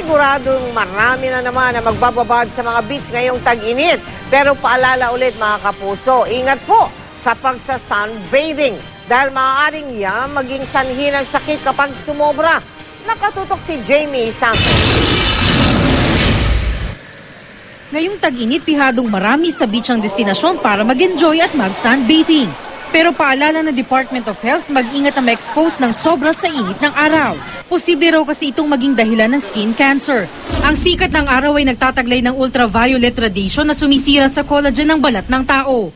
Siguradong marami na naman na magbababad sa mga beach ngayong tag-init. Pero paalala ulit mga kapuso, ingat po sa pagsa-sunbathing dahil maaaring yan maging sanhi ng sakit kapag sumobra. Nakatutok si Jamie Santos. Ngayong tag-init, pihadong marami sa beach ang destinasyon para mag-enjoy at mag-sunbathing. Pero paalala ng Department of Health, mag-ingat na ma-expose ng sobra sa init ng araw. Posible raw kasi itong maging dahilan ng skin cancer. Ang sikat ng araw ay nagtataglay ng ultraviolet radiation na sumisira sa collagen ng balat ng tao.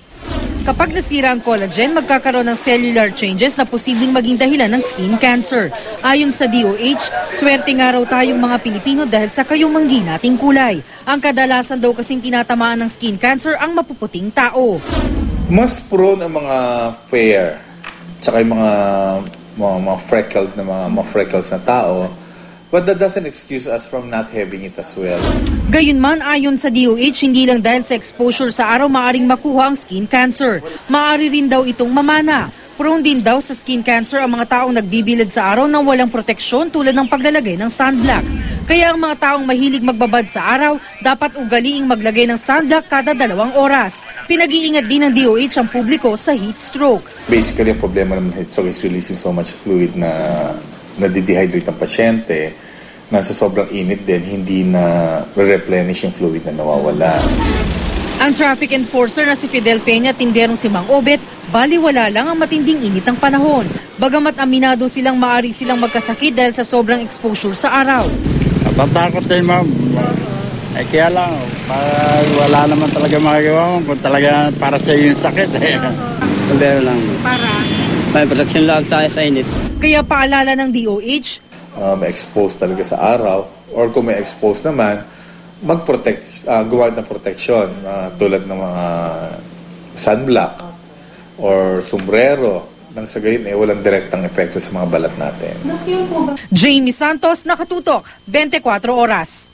Kapag nasira ang collagen, magkakaroon ng cellular changes na posibleng maging dahilan ng skin cancer. Ayon sa DOH, swerte nga raw tayong mga Pilipino dahil sa kayumanggi nating kulay. Ang kadalasan daw kasing tinatamaan ng skin cancer ang mapuputing tao. Mas prone ang mga fair, tsaka yung mga freckled na mga freckles na tao. But that doesn't excuse us from not having it as well. Gayunman, ayon sa DOH, hindi lang dahil sa exposure sa araw maaring makuha ang skin cancer. Maaari rin daw itong mamana. Prone din daw sa skin cancer ang mga taong nagbibilad sa araw nang walang proteksyon tulad ng paglalagay ng sunblock. Kaya ang mga taong mahilig magbabad sa araw, dapat ugaliing maglagay ng sunblock kada 2 oras. Pinag-iingat din ng DOH ang publiko sa heat stroke. Basically, ang problema ng heat stroke is releasing so much fluid na nadidehydrate ang pasyente, nasa sobrang init din, hindi na replenish yung fluid na nawawala. Ang traffic enforcer na si Fidel Peña, tinderong si Mang Obet, baliwala lang ang matinding init ng panahon. Bagamat aminado silang maaari silang magkasakit dahil sa sobrang exposure sa araw. Natatakot din, ma'am. Kaya lang, wala naman talaga magagawa mo kung talaga para sa iyo yung sakit. Pero lang. Para? May protection lang tayo sa init. Kaya paalala ng DOH, ma-expose talaga sa araw, or kung may expose naman, mag-protect, gawa ng protection tulad ng mga sunblock or sombrero nang sa gayon walang direktang epekto sa mga balat natin. Jamie Santos, Nakatutok, 24 Oras.